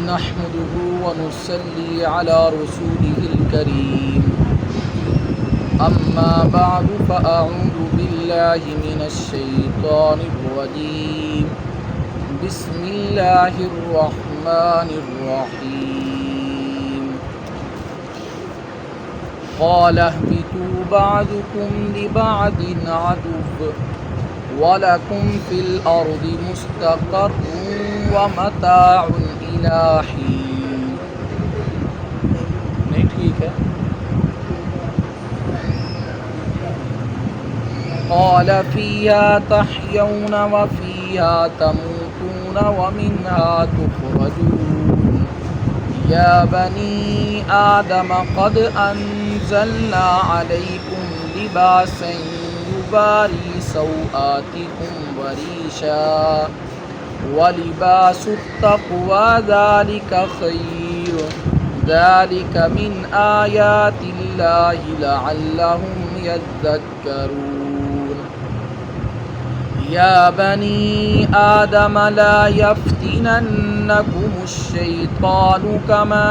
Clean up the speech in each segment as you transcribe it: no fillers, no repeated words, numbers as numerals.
نحمده ونصلي على رسوله الكريم أما بعد فأعوذ بالله من الشيطان الرجيم بسم الله الرحمن الرحيم قال اهبطوا بعضكم لبعض عدو وَلَكُمْ فِي الْأَرْضِ مُسْتَقَرٌّ وَمَتَاعٌ إِلَىٰ حِينٍ. نہیں ٹھیک ہے. قَالَ فِيهَا تَحْيَوْنَ وَفِيهَا تَمُوتُونَ وَمِنْهَا تُخْرَجُونَ يَا بَنِي آدَمَ قَدْ أَنزَلْنَا عَلَيْكُمْ لِبَاسًا يُوَارِي سوآتكم وريشا ولباس التقوى ذلك خير ذلك من آيات الله لعلهم يذكرون. يا بني آدم لا يفتننكم الشيطان كما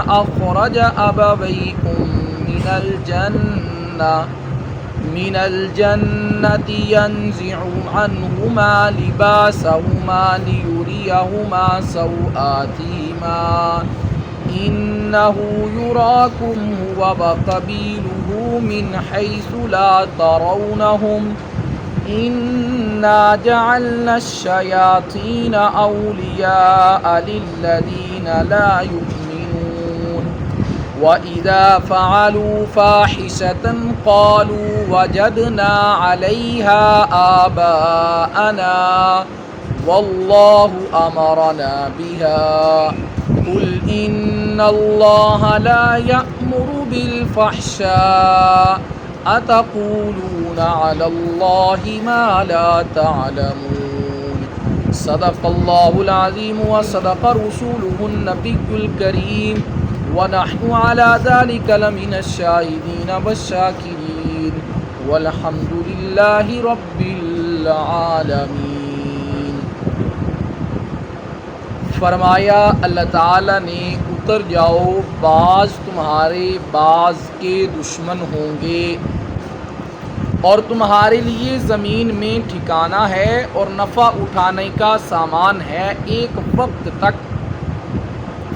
أخرج أبويكم من الجنة ينزع عنهما لباسهما ليريهما سوآتهما إنه يراكم هو وقبيله من حيث لا ترونهم إنا جعلنا الشياطين أولياء للذين لا يؤمنون وَإِذَا فَعَلُوا فَاحِشَةً قَالُوا وَجَدْنَا عَلَيْهَا آبَاءَنَا وَاللَّهُ أَمَرَنَا بِهَا قُلْ إِنَّ اللَّهَ لَا يَأْمُرُ بِالْفَحْشَاءِ أَتَقُولُونَ عَلَى اللَّهِ مَا لَا تَعْلَمُونَ. صدق اللہ العظیم وصدق رسولہ النبی الکریم وَنَحْنُ عَلَى ذَلِكَ لَمِنَ الشَّاهِدِينَ وَالشَّاكِرِينَ وَالْحَمْدُ لِلَّهِ رَبِّ الْعَالَمِينَ. فرمایا اللہ تعالیٰ نے اتر جاؤ، بعض تمہارے بعض کے دشمن ہوں گے اور تمہارے لیے زمین میں ٹھکانہ ہے اور نفع اٹھانے کا سامان ہے ایک وقت تک.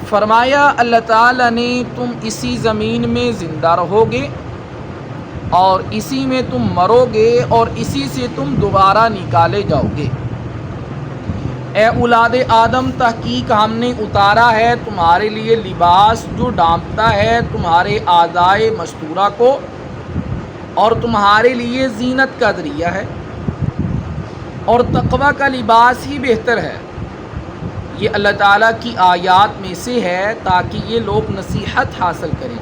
فرمایا اللہ تعالیٰ نے تم اسی زمین میں زندہ رہو گے اور اسی میں تم مرو گے اور اسی سے تم دوبارہ نکالے جاؤ گے. اے اولاد آدم، تحقیق ہم نے اتارا ہے تمہارے لیے لباس جو ڈھانپتا ہے تمہارے اعضائے مستورہ کو اور تمہارے لیے زینت کا ذریعہ ہے، اور تقوی کا لباس ہی بہتر ہے. یہ اللہ تعالیٰ کی آیات میں سے ہے تاکہ یہ لوگ نصیحت حاصل کریں.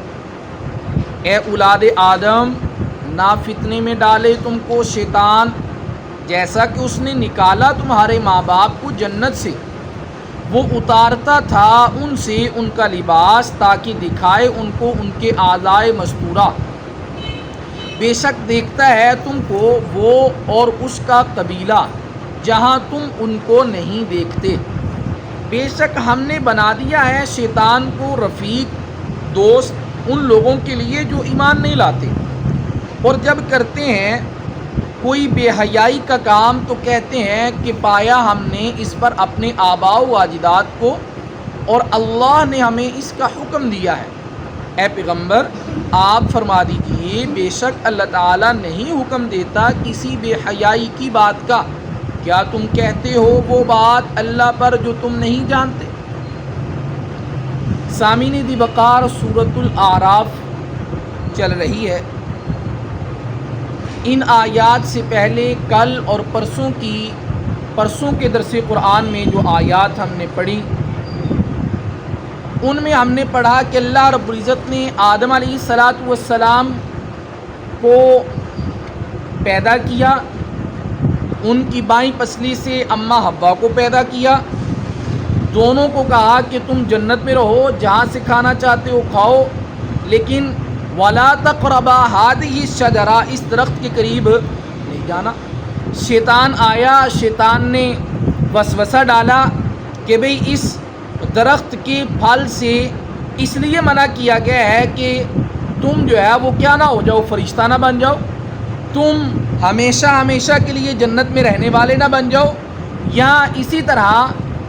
اے اولاد آدم، نہ فتنے میں ڈالے تم کو شیطان، جیسا کہ اس نے نکالا تمہارے ماں باپ کو جنت سے، وہ اتارتا تھا ان سے ان کا لباس تاکہ دکھائے ان کو ان کے اعضائے مستورہ. بے شک دیکھتا ہے تم کو وہ اور اس کا قبیلہ جہاں تم ان کو نہیں دیکھتے. بے شک ہم نے بنا دیا ہے شیطان کو رفیق، دوست ان لوگوں کے لیے جو ایمان نہیں لاتے، اور جب کرتے ہیں کوئی بے حیائی کا کام تو کہتے ہیں کہ پایا ہم نے اس پر اپنے آباء و اجداد کو اور اللہ نے ہمیں اس کا حکم دیا ہے. اے پیغمبر آپ فرما دیجئے بے شک اللہ تعالیٰ نہیں حکم دیتا کسی بے حیائی کی بات کا. کیا تم کہتے ہو وہ بات اللہ پر جو تم نہیں جانتے. سامعین دی وقار، سورۃ الاعراف چل رہی ہے. ان آیات سے پہلے کل اور پرسوں کے درس قرآن میں جو آیات ہم نے پڑھی ان میں ہم نے پڑھا کہ اللہ رب العزت نے آدم علیہ السلام کو پیدا کیا، ان کی بائیں پسلی سے اماں حوا کو پیدا کیا، دونوں کو کہا کہ تم جنت میں رہو، جہاں سے کھانا چاہتے ہو کھاؤ، لیکن وَلَا تَقْرَبَا هَٰذِهِ الشَّجَرَةَ، اس درخت کے قریب نہیں جانا. شیطان آیا، شیطان نے وسوسہ ڈالا کہ بھئی اس درخت کے پھل سے اس لیے منع کیا گیا ہے کہ تم جو ہے وہ کیا نہ ہو جاؤ، فرشتہ نہ بن جاؤ، تم ہمیشہ ہمیشہ کے لیے جنت میں رہنے والے نہ بن جاؤ، یا اسی طرح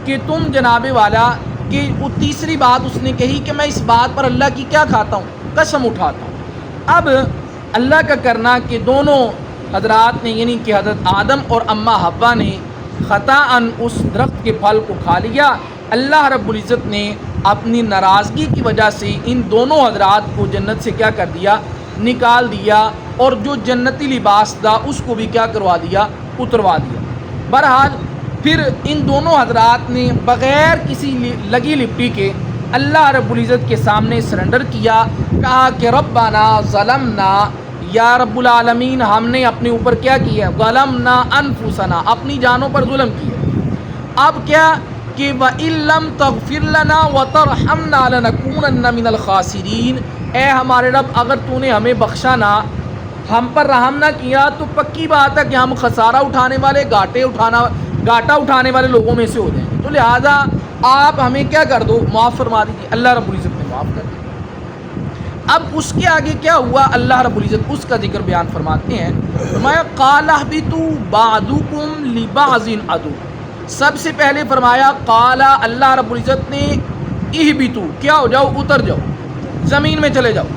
کہ تم جناب والا کہ وہ تیسری بات اس نے کہی کہ میں اس بات پر اللہ کی کیا کھاتا ہوں، قسم اٹھاتا ہوں۔ اب اللہ کا کرنا کہ دونوں حضرات نے یعنی کہ حضرت آدم اور اماں حوا نے خطاً اس درخت کے پھل کو کھا لیا۔ اللہ رب العزت نے اپنی ناراضگی کی وجہ سے ان دونوں حضرات کو جنت سے کیا کر دیا، نکال دیا، اور جو جنتی لباس تھا اس کو بھی کیا کروا دیا، اتروا دیا۔ بہرحال پھر ان دونوں حضرات نے بغیر کسی لگی لپٹی کے اللہ رب العزت کے سامنے سرنڈر کیا، کہا کہ ربنا ظلمنا، یا رب العالمین ہم نے اپنے اوپر کیا کیا، ظلمنا انفسنا، اپنی جانوں پر ظلم کیا۔ اب کیا کہ وَإِن لَّمْ تَغْفِرْ لَنَا وَتَرْحَمْنَا لَنَكُونَنَّ مِنَ الْخَاسِرِينَ، اے ہمارے رب اگر تو نے ہمیں بخشا نہ، ہم پر رحم نہ کیا تو پکی بات ہے کہ ہم خسارہ اٹھانے والے، گھاٹا اٹھانے والے لوگوں میں سے ہو جائیں گے، تو لہٰذا آپ ہمیں کیا کر دو، معاف فرما دیجیے۔ اللہ رب العزت نے معاف کر دیا۔ اب اس کے آگے کیا ہوا، اللہ رب العزت اس کا ذکر بیان فرماتے ہیں، فرمایا قَالَ اهْبِطُوا بَعْضُكُمْ لِبَعْضٍ عَدُوٌّ۔ سب سے پہلے فرمایا قَالَ، اللہ رب العزت نے اهْبِطُوا، کیا ہو جاؤ، اتر جاؤ، زمین میں چلے جاؤ،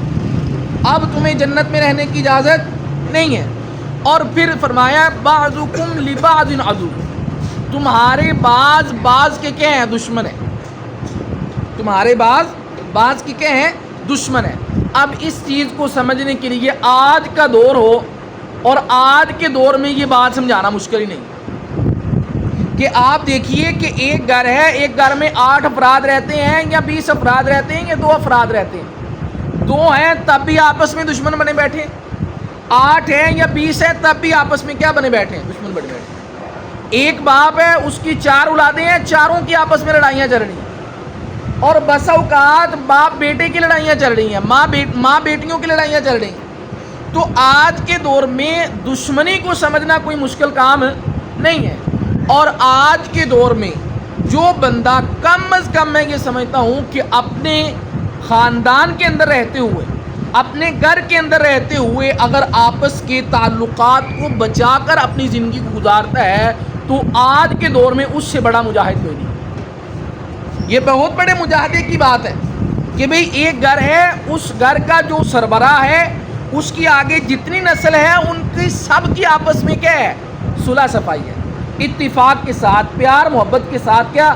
اب تمہیں جنت میں رہنے کی اجازت نہیں ہے۔ اور پھر فرمایا بَعْضُكُمْ لِبَعْضٍ عَدُوٌّ، تمہارے بعض کے کیا ہیں، دشمن ہیں، تمہارے بعض کے کیا ہیں، دشمن ہیں۔ اب اس چیز کو سمجھنے کے لیے آج کا دور ہو، اور آج کے دور میں یہ بات سمجھانا مشکل ہی نہیں کہ آپ دیکھیے کہ ایک گھر ہے، ایک گھر میں 8 افراد رہتے ہیں یا 20 افراد رہتے ہیں یا 2 افراد رہتے ہیں، 2 ہیں تب بھی آپس میں دشمن بنے بیٹھے، 8 ہیں یا 20 ہیں تب بھی آپس میں کیا بنے بیٹھے ہیں، دشمن بنے بیٹھے۔ ایک باپ ہے، اس کی 4 اولادیں ہیں، چاروں کی آپس میں لڑائیاں چل رہی ہیں، اور بسا اوقات باپ بیٹے کی لڑائیاں چل رہی ہیں، ماں بیٹیوں کی لڑائیاں چل رہی ہیں۔ تو آج کے دور میں دشمنی کو سمجھنا کوئی مشکل کام نہیں ہے، اور آج کے دور میں جو بندہ کم از کم میں یہ سمجھتا ہوں کہ اپنے خاندان کے اندر رہتے ہوئے، اپنے گھر کے اندر رہتے ہوئے اگر آپس کے تعلقات کو بچا کر اپنی زندگی کو گزارتا ہے تو آج کے دور میں اس سے بڑا مجاہد کوئی نہیں۔ یہ بہت بڑے مجاہدے کی بات ہے کہ بھئی ایک گھر ہے، اس گھر کا جو سربراہ ہے، اس کی آگے جتنی نسل ہے ان کی سب کی آپس میں کیا ہے، صلح صفائی ہے، اتفاق کے ساتھ، پیار محبت کے ساتھ کیا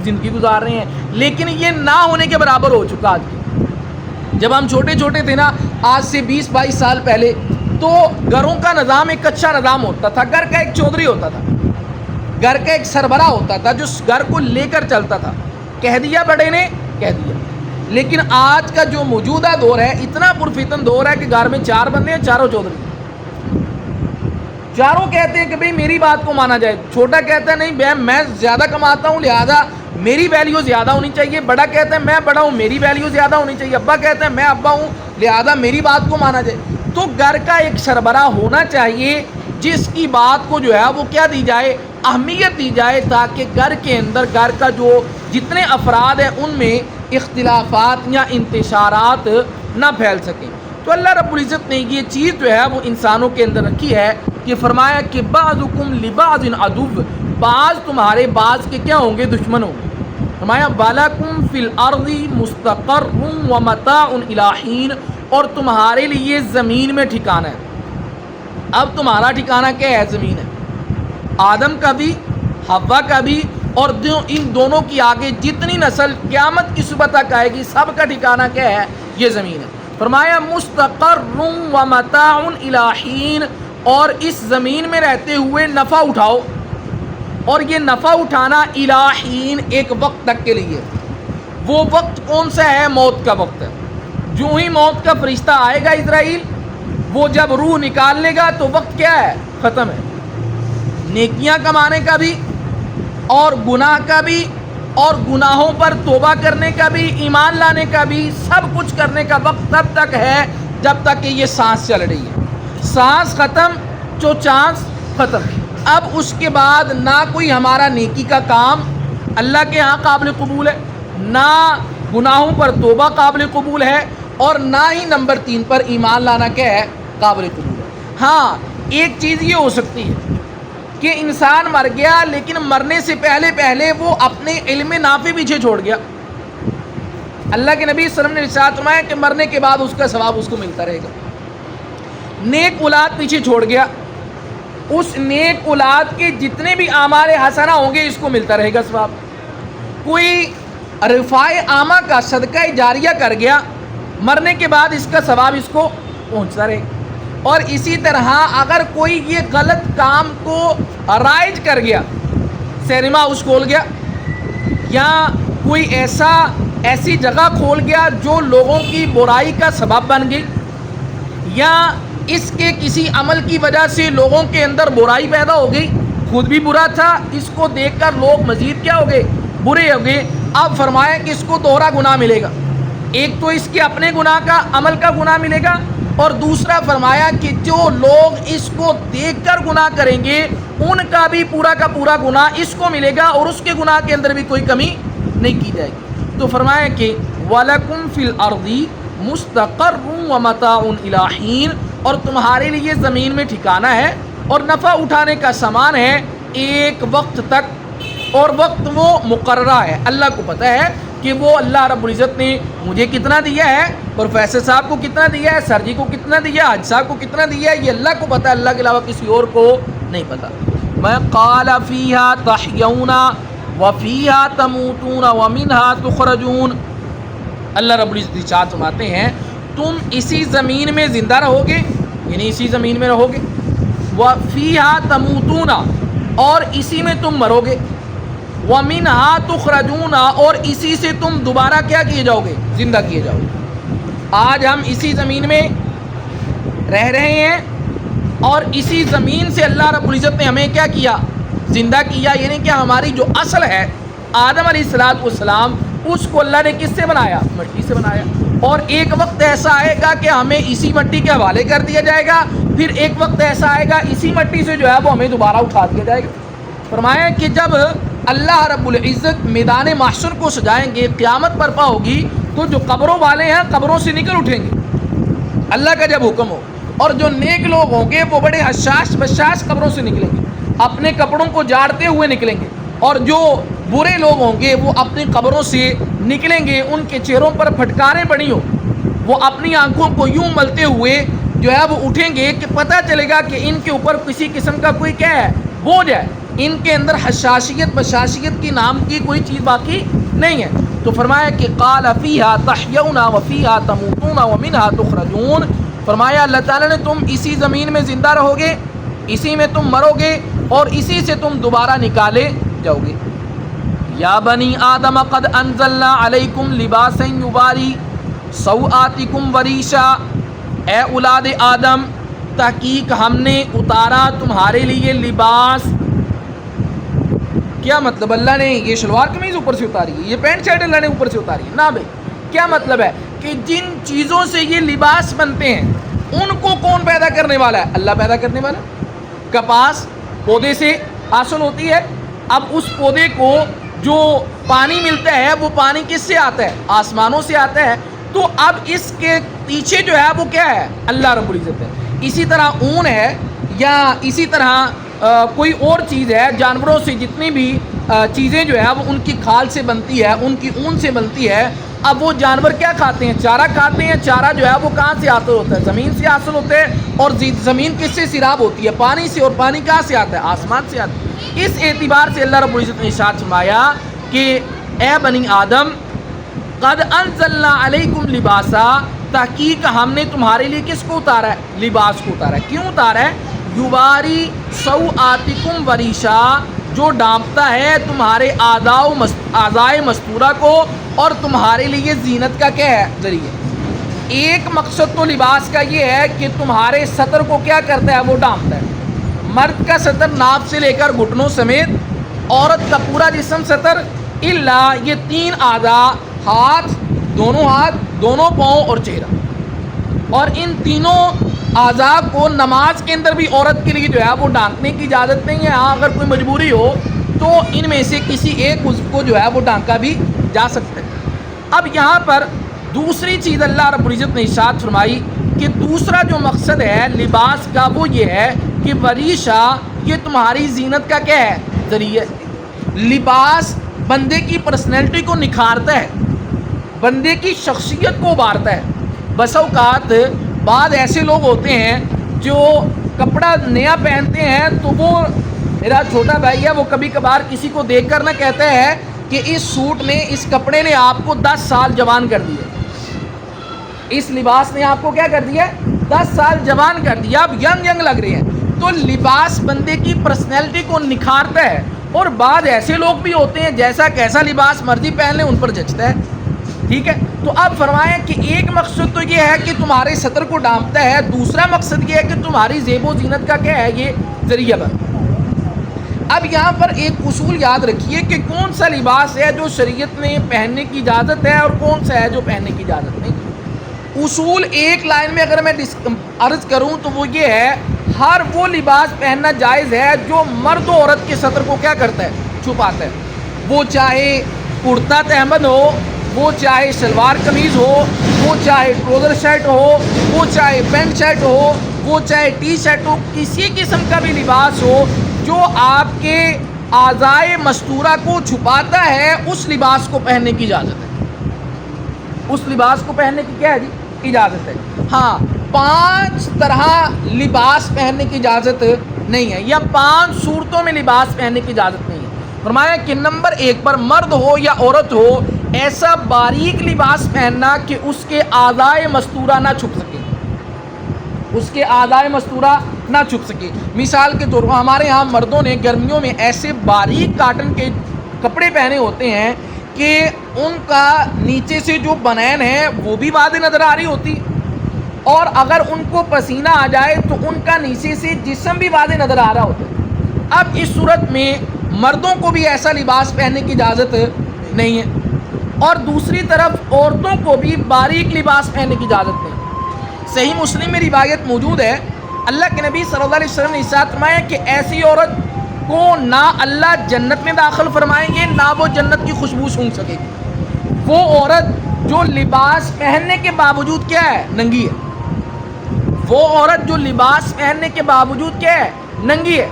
زندگی گزار رہے ہیں۔ لیکن یہ نہ ہونے کے برابر ہو چکا آج کی۔ جب ہم چھوٹے چھوٹے تھے نا، آج سے 20-22 سال پہلے، تو گھروں کا نظام ایک اچھا نظام ہوتا تھا، گھر کا ایک چودھری ہوتا تھا، گھر کا ایک سربراہ ہوتا تھا جو گھر کو لے کر چلتا تھا، کہہ دیا بڑے نے کہہ دیا۔ لیکن آج کا جو موجودہ دور ہے، اتنا پرفتن دور ہے کہ گھر میں 4 بندے ہیں، چاروں چودھری، چاروں کہتے ہیں کہ بھئی میری بات کو مانا جائے۔ چھوٹا کہتا ہے نہیں میں زیادہ کماتا ہوں لہذا میری ویلیو زیادہ ہونی چاہیے، بڑا کہتا ہے میں بڑا ہوں میری ویلیو زیادہ ہونی چاہیے، ابا کہتا ہے میں ابا ہوں لہذا میری بات کو مانا جائے۔ تو گھر کا ایک سربراہ ہونا چاہیے جس کی بات کو جو ہے وہ کیا دی جائے، اہمیت دی جائے، تاکہ گھر کے اندر گھر کا جو جتنے افراد ہیں ان میں اختلافات یا انتشارات نہ پھیل سکیں۔ تو اللہ رب العزت نے یہ چیز جو ہے وہ انسانوں کے اندر رکھی ہے کہ فرمایا کہ بعضکم لبعض عدو، بعض تمہارے بعض کے کیا ہوں گے، دشمن ہوں گے۔ فرمایا وَلَكُمْ فِي الْأَرْضِ مُسْتَقَرٌّ وَمَتَاعٌ إِلَىٰ حِينٍ، اور تمہارے لیے زمین میں ٹھکانہ ہے۔ اب تمہارا ٹھکانہ کیا ہے، زمین ہے، آدم کا بھی حوا کا بھی، اور ان دونوں کی آگے جتنی نسل قیامت کی صبح تک آئے گی سب کا ٹھکانہ کیا ہے، یہ زمین ہے۔ فرمایا مستقر و متاع الی حین، اور اس زمین میں رہتے ہوئے نفع اٹھاؤ، اور یہ نفع اٹھانا الی حین، ایک وقت تک کے لیے۔ وہ وقت کون سا ہے، موت کا وقت ہے۔ جو ہی موت کا فرشتہ آئے گا اسرائیل، وہ جب روح نکال لے گا تو وقت کیا ہے، ختم ہے۔ نیکیاں کمانے کا بھی اور گناہ کا بھی، اور گناہوں پر توبہ کرنے کا بھی، ایمان لانے کا بھی، سب کچھ کرنے کا وقت تب تک ہے جب تک کہ یہ سانس چل رہی ہے۔ سانس ختم تو چانس ختم۔ اب اس کے بعد نہ کوئی ہمارا نیکی کا کام اللہ کے ہاں قابل قبول ہے، نہ گناہوں پر توبہ قابل قبول ہے، اور نہ ہی نمبر 3 پر ایمان لانا کیا ہے، قابل قبول ہے۔ ہاں ایک چیز یہ ہو سکتی ہے کہ انسان مر گیا لیکن مرنے سے پہلے پہلے وہ اپنے علم نافع پیچھے چھوڑ گیا۔ اللہ کے نبی صلی اللہ علیہ وسلم نے ارشاد فرمایا کہ مرنے کے بعد اس کا ثواب اس کو ملتا رہے گا۔ نیک اولاد پیچھے چھوڑ گیا، اس نیک اولاد کے جتنے بھی اعمال حسنہ ہوں گے اس کو ملتا رہے گا ثواب۔ کوئی رفاع عامہ کا صدقہ جاریہ کر گیا، مرنے کے بعد اس کا ثواب اس کو پہنچتا رہے گا۔ اور اسی طرح اگر کوئی یہ غلط کام کو رائج کر گیا، سینما ہاؤس کھول گیا یا کوئی ایسی جگہ کھول گیا جو لوگوں کی برائی کا سبب بن گئی، یا اس کے کسی عمل کی وجہ سے لوگوں کے اندر برائی پیدا ہو گئی، خود بھی برا تھا، اس کو دیکھ کر لوگ مزید کیا ہو گئے، برے ہو گئے، اب فرمایا کہ اس کو دوہرا گناہ ملے گا۔ ایک تو اس کے اپنے گناہ کا عمل کا گناہ ملے گا، اور دوسرا فرمایا کہ جو لوگ اس کو دیکھ کر گناہ کریں گے ان کا بھی پورا کا پورا گناہ اس کو ملے گا، اور اس کے گناہ کے اندر بھی کوئی کمی نہیں کی جائے گی۔ تو فرمایا کہ وَلَكُمْ فِي الْأَرْضِ مُسْتَقَرٌّ وَمَتَاعٌ إِلَىٰ حِينٍ، اور تمہارے لیے زمین میں ٹھکانہ ہے اور نفع اٹھانے کا سامان ہے ایک وقت تک، اور وقت وہ مقررہ ہے، اللہ کو پتہ ہے کہ وہ اللہ رب العزت نے مجھے کتنا دیا ہے، پروفیسر صاحب کو کتنا دیا ہے، سر جی کو کتنا دیا ہے، حاج صاحب کو کتنا دیا ہے، یہ اللہ کو پتہ ہے، اللہ کے علاوہ کسی اور کو نہیں پتہ۔ میں قال فیہا تحیون وفیہا تموتون ومنہا تخرجون، اللہ رب العزت ارشاد فرماتے ہیں تم اسی زمین میں زندہ رہو گے، یعنی اسی زمین میں رہو گے، وفیہا تموتون، اور اسی میں تم مرو گے، وَمِنْهَا تُخْرَجُونَ، اور اسی سے تم دوبارہ کیا کیے جاؤ گے، زندہ کیے جاؤ گے۔ آج ہم اسی زمین میں رہ رہے ہیں، اور اسی زمین سے اللہ رب العزت نے ہمیں کیا کیا، زندہ کیا، یعنی کہ ہماری جو اصل ہے آدم علیہ السلام، اس کو اللہ نے کس سے بنایا، مٹی سے بنایا، اور ایک وقت ایسا آئے گا کہ ہمیں اسی مٹی کے حوالے کر دیا جائے گا، پھر ایک وقت ایسا آئے گا اسی مٹی سے جو ہے وہ ہمیں دوبارہ اٹھا دیا جائے گا۔ فرمایا کہ جب اللہ رب العزت میدان محشر کو سجائیں گے، قیامت برپا ہوگی، تو جو قبروں والے ہیں قبروں سے نکل اٹھیں گے اللہ کا جب حکم ہو، اور جو نیک لوگ ہوں گے وہ بڑے حشاش بشاش قبروں سے نکلیں گے، اپنے کپڑوں کو جاڑتے ہوئے نکلیں گے، اور جو برے لوگ ہوں گے وہ اپنی قبروں سے نکلیں گے، ان کے چہروں پر پھٹکاریں پڑی ہوں، وہ اپنی آنکھوں کو یوں ملتے ہوئے جو ہے وہ اٹھیں گے کہ پتہ چلے گا کہ ان کے اوپر کسی قسم کا کوئی کیا ہے، بوجھ ہے، ان کے اندر حشاشیت بشاشیت کی نام کی کوئی چیز باقی نہیں ہے۔ تو فرمایا کہ قال فیہا تحیون وفیہا تموتون ومنہا تخرجون، فرمایا اللہ تعالیٰ نے تم اسی زمین میں زندہ رہو گے، اسی میں تم مرو گے، اور اسی سے تم دوبارہ نکالے جاؤ گے۔ یا بنی آدم قد انزلنا علیکم لباسا یواری سوآتکم وریشا، اے اولاد آدم تحقیق ہم نے اتارا تمہارے لیے لباس۔ کیا مطلب، اللہ نے یہ شلوار قمیض اوپر سے اتاری ہے، یہ پینٹ شرٹ اللہ نے اوپر سے اتاری ہے؟ نہ بھائی، کیا مطلب ہے کہ جن چیزوں سے یہ لباس بنتے ہیں ان کو کون پیدا کرنے والا ہے؟ اللہ پیدا کرنے والا۔ کپاس پودے سے حاصل ہوتی ہے، اب اس پودے کو جو پانی ملتا ہے وہ پانی کس سے آتا ہے؟ آسمانوں سے آتا ہے، تو اب اس کے پیچھے جو ہے وہ کیا ہے؟ اللہ رب العزت ہے۔ اسی طرح اون ہے، یا اسی طرح کوئی اور چیز ہے، جانوروں سے جتنی بھی چیزیں جو ہے وہ ان کی کھال سے بنتی ہے، ان کی اون سے بنتی ہے۔ اب وہ جانور کیا کھاتے ہیں؟ چارہ کھاتے ہیں، چارہ جو ہے وہ کہاں سے حاصل ہوتا ہے؟ زمین سے حاصل ہوتا ہے، اور زمین کس سے سیراب ہوتی ہے؟ پانی سے، اور پانی کہاں سے آتا ہے؟ آسمان سے آتا ہے۔ اس اعتبار سے اللہ رب العزت نے ارشاد فرمایا کہ اے بنی آدم قد انزلنا علیکم لباسا، تحقیق ہم نے تمہارے لیے کس کو اتارا ہے؟ لباس کو اتارا ہے۔ کیوں اتارا ہے؟ یواری سوآتکم وریشا، جو ڈانپتا ہے تمہارے اعضائے مستورہ کو، اور تمہارے لیے زینت کا کیا ہے؟ ذریعہ۔ ایک مقصد تو لباس کا یہ ہے کہ تمہارے سطر کو کیا کرتا ہے؟ وہ ڈانپتا ہے۔ مرد کا سطر ناف سے لے کر گھٹنوں سمیت، عورت کا پورا جسم سطر الا یہ 3 اعضاء، ہاتھ، دونوں پاؤں اور چہرہ، اور ان تینوں اعضاء کو نماز کے اندر بھی عورت کے لیے جو ہے وہ ڈھانکنے کی اجازت نہیں ہے۔ ہاں اگر کوئی مجبوری ہو تو ان میں سے کسی ایک عضو کو جو ہے وہ ڈھانکا بھی جا سکتا ہے۔ اب یہاں پر دوسری چیز اللہ رب العزت نے ارشاد فرمائی کہ دوسرا جو مقصد ہے لباس کا وہ یہ ہے کہ وریشہ یہ تمہاری زینت کا کیا ہے؟ ذریعہ۔ لباس بندے کی پرسنالٹی کو نکھارتا ہے، بندے کی شخصیت کو ابھارتا ہے۔ بس اوقات بعض ایسے لوگ ہوتے ہیں جو کپڑا نیا پہنتے ہیں تو وہ، میرا چھوٹا بھائی ہے، وہ کبھی کبھار کسی کو دیکھ کر نہ کہتا ہے کہ اس سوٹ نے، اس کپڑے نے آپ کو 10 سال جوان کر دیا، اس لباس نے آپ کو کیا کر دیا؟ 10 سال جوان کر دیا، اب ینگ لگ رہے ہیں۔ تو لباس بندے کی پرسنالٹی کو نکھارتا ہے، اور بعض ایسے لوگ بھی ہوتے ہیں جیسا کیسا لباس مرضی پہن لیں ان پر جچتا ہے، ٹھیک ہے۔ تو اب فرمایا کہ ایک مقصد تو یہ ہے کہ تمہارے سطر کو ڈھانپتا ہے، دوسرا مقصد یہ ہے کہ تمہاری زیب و زینت کا کیا ہے؟ یہ ذریعہ بن۔ اب یہاں پر ایک اصول یاد رکھیے کہ کون سا لباس ہے جو شریعت میں پہننے کی اجازت ہے اور کون سا ہے جو پہننے کی اجازت نہیں۔ اصول ایک لائن میں اگر میں عرض کروں تو وہ یہ ہے، ہر وہ لباس پہننا جائز ہے جو مرد و عورت کے سطر کو کیا کرتا ہے؟ چھپاتا ہے۔ وہ چاہے کرتا تہمد ہو، وہ چاہے شلوار قمیض ہو، وہ چاہے ٹروزر شرٹ ہو، وہ چاہے پینٹ شرٹ ہو، وہ چاہے ٹی شرٹ ہو، کسی قسم کا بھی لباس ہو جو آپ کے اعضائے مستورہ کو چھپاتا ہے، اس لباس کو پہننے کی اجازت ہے۔ اس لباس کو پہننے کی کیا ہے جی؟ اجازت ہے۔ ہاں، 5 طرح لباس پہننے کی اجازت نہیں ہے، یا 5 صورتوں میں لباس پہننے کی اجازت نہیں ہے۔ فرمایا کہ نمبر 1 پر مرد ہو یا عورت ہو، ایسا باریک لباس پہننا کہ اس کے اعضائے مستورہ نہ چھپ سکے، اس کے اعضائے مستورہ نہ چھپ سکے۔ مثال کے طور پر ہمارے ہاں مردوں نے گرمیوں میں ایسے باریک کاٹن کے کپڑے پہنے ہوتے ہیں کہ ان کا نیچے سے جو بنین ہے وہ بھی واضح نظر آ رہی ہوتی، اور اگر ان کو پسینہ آ جائے تو ان کا نیچے سے جسم بھی واضح نظر آ رہا ہوتا ہے۔ اب اس صورت میں مردوں کو بھی ایسا لباس پہننے کی اجازت نہیں ہے، اور دوسری طرف عورتوں کو بھی باریک لباس پہننے کی اجازت نہیں۔ صحیح مسلم میں روایت موجود ہے، اللہ کے نبی صلی اللہ علیہ وسلم نے ارشاد فرمایا کہ ایسی عورت کو نہ اللہ جنت میں داخل فرمائیں گے، نہ وہ جنت کی خوشبو سونگھ سکے گی۔ وہ عورت جو لباس پہننے کے باوجود کیا ہے؟ ننگی ہے۔ وہ عورت جو لباس پہننے کے باوجود کیا ہے؟ ننگی ہے،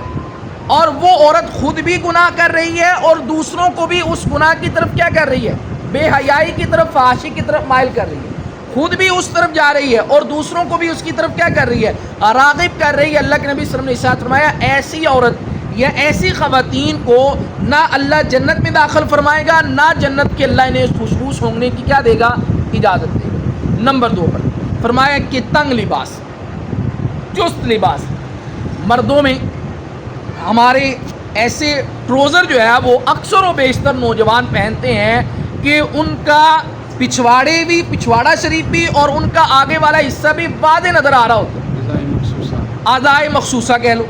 اور وہ عورت خود بھی گناہ کر رہی ہے اور دوسروں کو بھی اس گناہ کی طرف کیا کر رہی ہے؟ بے حیائی کی طرف، فحاشی کی طرف مائل کر رہی ہے۔ خود بھی اس طرف جا رہی ہے اور دوسروں کو بھی اس کی طرف کیا کر رہی ہے؟ راغب کر رہی ہے۔ اللہ کے نبی صلی اللہ علیہ وسلم نے ارشاد فرمایا ایسی عورت یا ایسی خواتین کو نہ اللہ جنت میں داخل فرمائے گا، نہ جنت کے اللہ انہیں خوشبو سونگھنے کی کیا دے گا؟ اجازت دے گا۔ نمبر 2 پر فرمایا کہ تنگ لباس، چست لباس۔ مردوں میں ہمارے ایسے ٹروزر جو ہے وہ اکثر و بیشتر نوجوان پہنتے ہیں کہ ان کا پچھواڑا شریف بھی اور ان کا آگے والا حصہ بھی واضح نظر آ رہا ہوتا ہے، اعضائے مخصوصہ کہہ لو،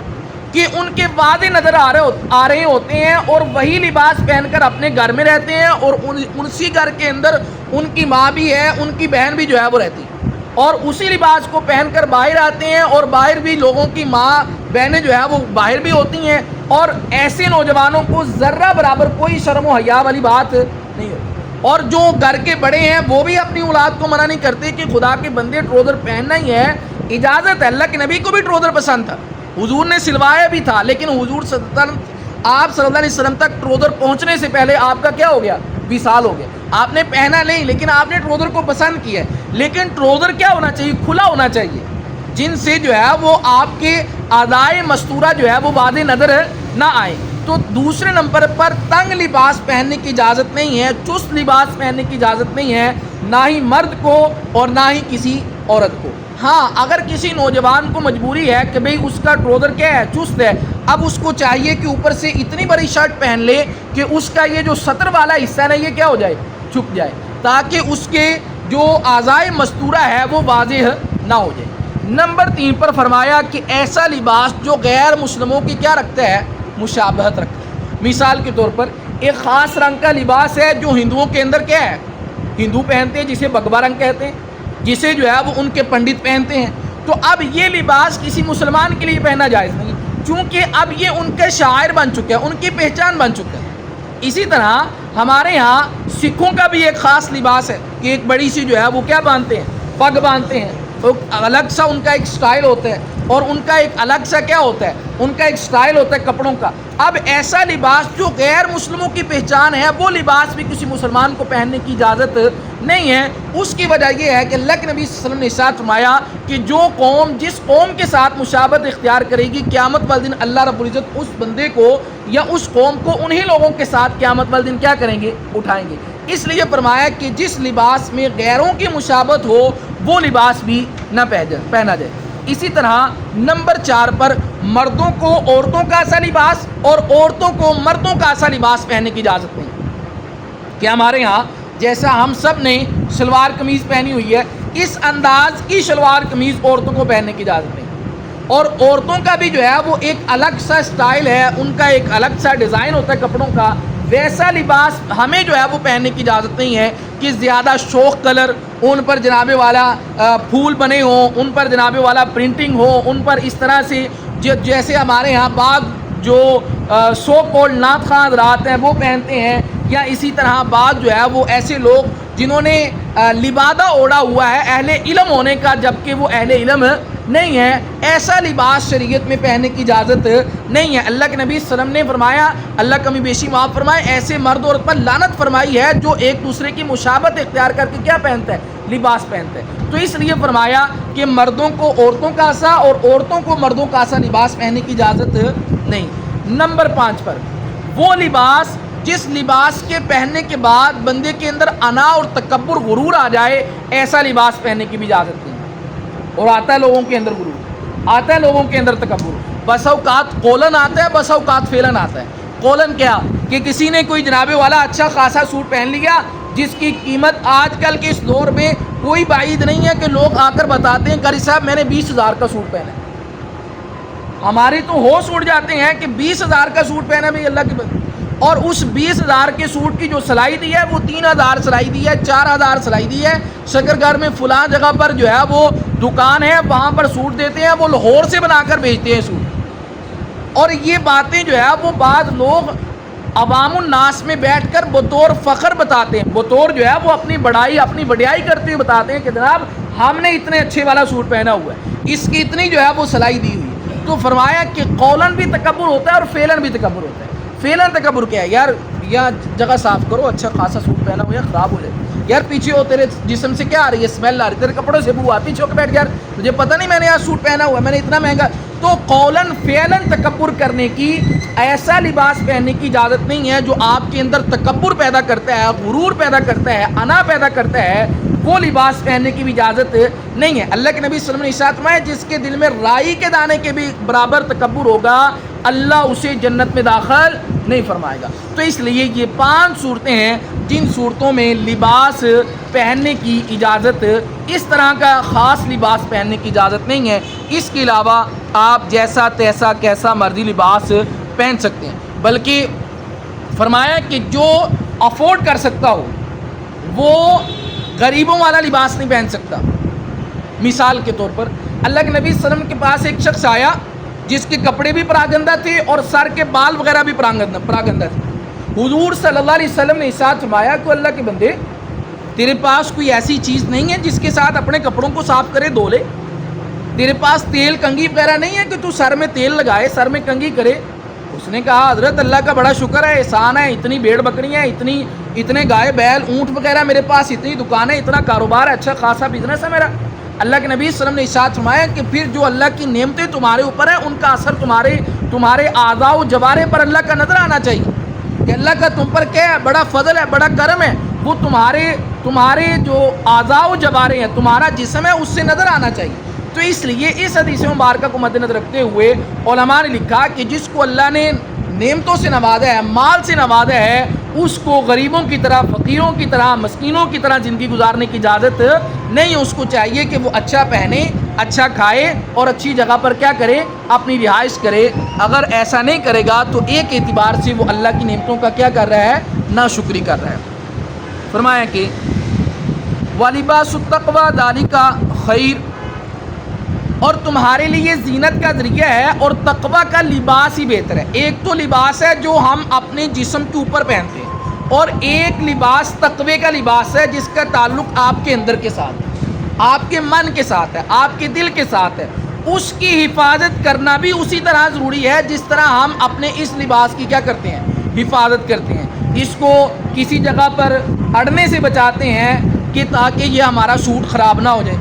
کہ ان کے واضح نظر آ رہے ہوتے ہیں، اور وہی لباس پہن کر اپنے گھر میں رہتے ہیں، اور اسی گھر کے اندر ان کی ماں بھی ہے، ان کی بہن بھی جو ہے وہ رہتی ہے، اور اسی لباس کو پہن کر باہر آتے ہیں، اور باہر بھی لوگوں کی ماں بہنیں جو ہے وہ باہر بھی ہوتی ہیں، اور ایسے نوجوانوں کو ذرہ برابر کوئی شرم و حیا والی بات نہیں ہوتی۔ اور جو گھر کے بڑے ہیں وہ بھی اپنی اولاد کو منع نہیں کرتے کہ خدا کے بندے ٹروزر پہننا ہی ہے، اجازت ہے۔ اللہ کے نبی کو بھی ٹروزر پسند تھا، حضور نے سلوایا بھی تھا، لیکن حضور آپ صلی اللہ علیہ وسلم تک ٹروزر پہنچنے سے پہلے آپ کا کیا ہو گیا؟ وصال ہو گیا۔ آپ نے پہنا نہیں، لیکن آپ نے ٹروزر کو پسند کیا ہے۔ لیکن ٹروزر کیا ہونا چاہیے؟ کھلا ہونا چاہیے، جن سے جو ہے وہ آپ کے اعضائے مستورہ جو ہے وہ واضح نظر نہ آئے۔ تو دوسرے نمبر پر تنگ لباس پہننے کی اجازت نہیں ہے، چست لباس پہننے کی اجازت نہیں ہے، نہ ہی مرد کو اور نہ ہی کسی عورت کو۔ ہاں، اگر کسی نوجوان کو مجبوری ہے کہ بھئی اس کا ٹروزر کیا ہے؟ چست ہے، اب اس کو چاہیے کہ اوپر سے اتنی بڑی شرٹ پہن لے کہ اس کا یہ جو سطر والا حصہ ہے نا یہ کیا ہو جائے؟ چھپ جائے، تاکہ اس کے جو اعضائے مستورہ ہے وہ واضح نہ ہو جائے۔ نمبر 3 پر فرمایا کہ ایسا لباس جو غیر مسلموں کی کیا رکھتا ہے؟ مشابہت رکھتا ہے۔ مثال کے طور پر ایک خاص رنگ کا لباس ہے جو ہندوؤں کے اندر کیا ہے؟ ہندو پہنتے ہیں، جسے بگوا رنگ کہتے ہیں، جسے جو ہے وہ ان کے پنڈت پہنتے ہیں۔ تو اب یہ لباس کسی مسلمان کے لیے پہننا جائز نہیں، چونکہ اب یہ ان کے شاعر بن چکے ہیں، ان کی پہچان بن چکا ہے۔ اسی طرح ہمارے ہاں سکھوں کا بھی ایک خاص لباس ہے کہ ایک بڑی سی جو ہے وہ کیا باندھتے ہیں، پگ باندھتے ہیں، تو الگ سا ان کا ایک سٹائل ہوتا ہے، اور ان کا ایک الگ سا کیا ہوتا ہے، ان کا ایک سٹائل ہوتا ہے کپڑوں کا۔ اب ایسا لباس جو غیر مسلموں کی پہچان ہے، وہ لباس بھی کسی مسلمان کو پہننے کی اجازت نہیں ہے۔ اس کی وجہ یہ ہے کہ اللہ کے نبی صلی اللہ علیہ وسلم نے ارشاد فرمایا کہ جو قوم جس قوم کے ساتھ مشابہت اختیار کرے گی، قیامت والے دن اللہ رب العزت اس بندے کو یا اس قوم کو انہی لوگوں کے ساتھ قیامت والے دن کیا کریں گے، اٹھائیں گے۔ اس لیے فرمایا کہ جس لباس میں غیروں کی مشابہت ہو وہ لباس بھی نہ پہنا جائے۔ اسی طرح نمبر 4 پر مردوں کو عورتوں کا ایسا لباس اور عورتوں کو مردوں کا ایسا لباس پہننے کی اجازت نہیں کہ ہمارے ہاں جیسا ہم سب نے شلوار قمیض پہنی ہوئی ہے، اس انداز کی شلوار قمیض عورتوں کو پہننے کی اجازت نہیں، اور عورتوں کا بھی جو ہے وہ ایک الگ سا سٹائل ہے، ان کا ایک الگ سا ڈیزائن ہوتا ہے کپڑوں کا، ویسا لباس ہمیں جو ہے وہ پہننے کی اجازت نہیں ہے کہ زیادہ شوخ کلر، ان پر جناب والا پھول بنے ہوں، ان پر جناب والا پرنٹنگ ہو، ان پر اس طرح سے جیسے ہمارے ہاں بعض جو سو کولڈ نعت خواں حضرات ہیں وہ پہنتے ہیں، یا اسی طرح بعض جو ہے وہ ایسے لوگ جنہوں نے لبادہ اوڑھا ہوا ہے اہل علم ہونے کا جبکہ وہ اہل علم نہیں ہے، ایسا لباس شریعت میں پہننے کی اجازت نہیں ہے۔ اللہ کے نبی صلی اللہ علیہ وسلم نے فرمایا، اللہ کمی بیشی معاف فرمائے، ایسے مرد عورت پر لعنت فرمائی ہے جو ایک دوسرے کی مشابہت اختیار کر کے کیا پہنتا ہے، لباس پہنتا ہے۔ تو اس لیے فرمایا کہ مردوں کو عورتوں کا ایسا اور عورتوں کو مردوں کا ایسا لباس پہننے کی اجازت نہیں۔ نمبر 5 پر وہ لباس جس لباس کے پہننے کے بعد بندے کے اندر انا اور تکبر غرور آ جائے، ایسا لباس پہننے کی بھی اجازت نہیں۔ اور آتا ہے لوگوں کے اندر غرور، آتا ہے لوگوں کے اندر تکبر، بس اوقات قولن آتا ہے، بس اوقات فعلن آتا ہے۔ قولن کیا کہ کسی نے کوئی جناب والا اچھا خاصا سوٹ پہن لیا جس کی قیمت آج کل کے اس دور میں کوئی بعید نہیں ہے کہ لوگ آ کر بتاتے ہیں قاری صاحب میں نے 20,000 کا سوٹ پہنا ہے۔ ہمارے تو ہوش اڑ جاتے ہیں کہ 20,000 کا سوٹ پہنا بھائی اللہ کی بات، اور اس 20,000 کے سوٹ کی جو سلائی دی ہے وہ 3,000 سلائی دی ہے، 4,000 سلائی دی ہے، شکر گھر میں فلاں جگہ پر جو ہے وہ دکان ہے وہاں پر سوٹ دیتے ہیں، وہ لاہور سے بنا کر بیچتے ہیں سوٹ۔ اور یہ باتیں جو ہے وہ بعض لوگ عوام الناس میں بیٹھ کر بطور فخر بتاتے ہیں، بطور جو ہے وہ اپنی بڑائی اپنی وڈیائی کرتے ہوئے بتاتے ہیں کہ جناب ہم نے اتنے اچھے والا سوٹ پہنا ہوا ہے، اس کی اتنی جو ہے وہ سلائی دی ہوئی ہے۔ تو فرمایا کہ قولن بھی تکبر ہوتا ہے اور فعلن بھی تکبر ہوتا ہے۔ فعلن تکبر کیا ہے، یار یا جگہ صاف کرو، اچھا خاصا سوٹ پہنا ہو یا خراب ہو جائے، یار پیچھے ہو، تیرے جسم سے کیا آ رہی ہے، اسمیل آ رہی ہے، تیرے کپڑوں سے بو آ، پیچھے ہو کے بیٹھ، یار مجھے پتہ نہیں میں نے آج سوٹ پہنا ہوا ہے، میں نے اتنا مہنگا۔ تو قولن فعلن تکبر کرنے کی، ایسا لباس پہننے کی اجازت نہیں ہے جو آپ کے اندر تکبر پیدا کرتا ہے، غرور پیدا کرتا ہے، انا پیدا کرتا ہے، وہ لباس پہننے کی بھی اجازت نہیں ہے۔ اللہ کے نبی صلی اللہ علیہ وسلم نے ارشاد فرمایا جس کے دل میں رائی کے دانے کے بھی برابر تکبر ہوگا اللہ اسے جنت میں داخل نہیں فرمائے گا۔ تو اس لیے یہ 5 صورتیں ہیں جن صورتوں میں لباس پہننے کی اجازت، اس طرح کا خاص لباس پہننے کی اجازت نہیں ہے۔ اس کے علاوہ آپ جیسا تیسا کیسا مرضی لباس پہن سکتے ہیں، بلکہ فرمایا کہ جو افورڈ کر سکتا ہو وہ غریبوں والا لباس نہیں پہن سکتا۔ مثال کے طور پر اللہ کے نبی صلی اللہ علیہ وسلم کے پاس ایک شخص آیا جس کے کپڑے بھی پراگندہ تھے اور سر کے بال وغیرہ بھی پراگندہ تھے۔ حضور صلی اللہ علیہ وسلم نے ارشاد فرمایا کہ اللہ کے بندے تیرے پاس کوئی ایسی چیز نہیں ہے جس کے ساتھ اپنے کپڑوں کو صاف کرے دھو لے، تیرے پاس تیل کنگھی وغیرہ نہیں ہے کہ تو سر میں تیل لگائے سر میں کنگھی کرے۔ اس نے کہا حضرت اللہ کا بڑا شکر ہے، احسان ہے، اتنی بھیڑ بکریاں، اتنے گائے بیل اونٹ وغیرہ میرے پاس، اتنی دکانیں، اتنا کاروبار ہے، اچھا خاصا بزنس ہے میرا۔ اللہ کے نبی صلی اللہ علیہ وسلم نے ارشاد فرمایا کہ پھر جو اللہ کی نعمتیں تمہارے اوپر ہیں ان کا اثر تمہارے اعضاء و جوارح پر اللہ کا نظر آنا چاہیے کہ اللہ کا تم پر کیا ہے، بڑا فضل ہے، بڑا کرم ہے، وہ تمہارے جو اعضاء و جوارح ہیں، تمہارا جسم ہے، اس سے نظر آنا چاہیے۔ تو اس لیے اس حدیث مبارکہ کو مد نظر رکھتے ہوئے علماء نے لکھا کہ جس کو اللہ نے نعمتوں سے نوازا ہے، مال سے نوازا ہے، اس کو غریبوں کی طرح، فقیروں کی طرح، مسکینوں کی طرح زندگی گزارنے کی اجازت نہیں۔ اس کو چاہیے کہ وہ اچھا پہنے، اچھا کھائے اور اچھی جگہ پر کیا کرے، اپنی رہائش کرے۔ اگر ایسا نہیں کرے گا تو ایک اعتبار سے وہ اللہ کی نعمتوں کا کیا کر رہا ہے، ناشکری کر رہا ہے۔ فرمایا کہ وَلِبَاسُ التَّقْوَىٰ ذَٰلِکَ خَيْرٌ، اور تمہارے لیے زینت کا ذریعہ ہے اور تقویٰ کا لباس ہی بہتر ہے۔ ایک تو لباس ہے جو ہم اپنے جسم کے اوپر پہنتے ہیں، اور ایک لباس تقوی کا لباس ہے جس کا تعلق آپ کے اندر کے ساتھ ہے، آپ کے من کے ساتھ ہے، آپ کے دل کے ساتھ ہے۔ اس کی حفاظت کرنا بھی اسی طرح ضروری ہے جس طرح ہم اپنے اس لباس کی کیا کرتے ہیں، حفاظت کرتے ہیں۔ اس کو کسی جگہ پر اڑنے سے بچاتے ہیں کہ تاکہ یہ ہمارا سوٹ خراب نہ ہو جائے،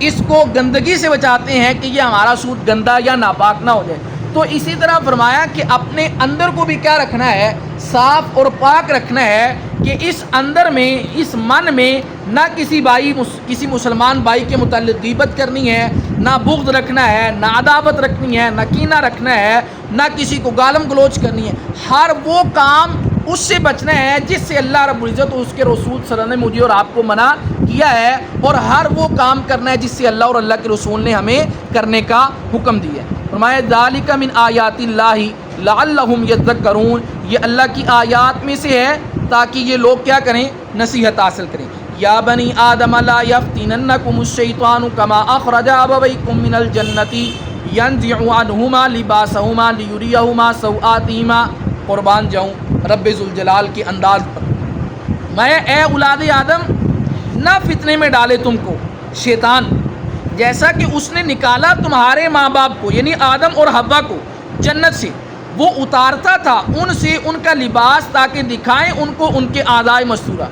اس کو گندگی سے بچاتے ہیں کہ یہ ہمارا سوٹ گندا یا ناپاک نہ ہو جائے۔ تو اسی طرح فرمایا کہ اپنے اندر کو بھی کیا رکھنا ہے، صاف اور پاک رکھنا ہے کہ اس اندر میں، اس من میں نہ کسی مسلمان بھائی کے متعلق غیبت کرنی ہے، نہ بغض رکھنا ہے، نہ عداوت رکھنی ہے، نہ کینہ رکھنا ہے، نہ کسی کو گالم گلوچ کرنی ہے۔ ہر وہ کام اس سے بچنا ہے جس سے اللہ رب العزت اور اس کے رسول صلی اللہ علیہ وسلم نے مجھے اور آپ کو منع کیا ہے، اور ہر وہ کام کرنا ہے جس سے اللہ اور اللہ کے رسول نے ہمیں کرنے کا حکم دیا ہے۔ فرمایا ذالک من آیات اللہ لعلہم یذکرون، یہ اللہ کی آیات میں سے ہے تاکہ یہ لوگ کیا کریں، نصیحت حاصل کریں۔ یا بنی آدم لا یفتننکم الشیطان کما اخرج ابویکم من الجنۃ ینزع عنہما لباسہما لیریہما سوآتہما۔ قربان جاؤں رب ذوالجلال کے انداز پر، میں اے اولاد آدم نہ فتنے میں ڈالے تم کو شیطان، جیسا کہ اس نے نکالا تمہارے ماں باپ کو یعنی آدم اور حوا کو جنت سے، وہ اتارتا تھا ان سے ان کا لباس تاکہ دکھائیں ان کو ان کے اعضائے مستورہ،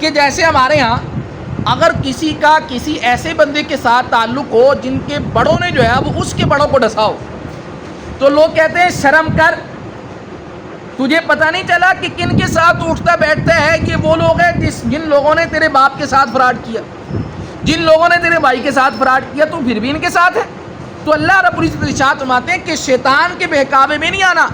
کہ جیسے ہمارے ہاں اگر کسی کا کسی ایسے بندے کے ساتھ تعلق ہو جن کے بڑوں نے جو ہے وہ اس کے بڑوں کو ڈسا ہو، تو لوگ کہتے ہیں شرم کر، تجھے پتہ نہیں چلا کہ کن کے ساتھ اٹھتا بیٹھتا ہے، کہ وہ لوگ ہیں جن لوگوں نے تیرے باپ کے ساتھ فراڈ کیا، جن لوگوں نے تیرے بھائی کے ساتھ فراڈ کیا، تو پھر بھی ان کے ساتھ ہے۔ تو اللہ رب العزت ارشاد فرماتے ہیں کہ شیطان کے بہکاوے میں نہیں آنا۔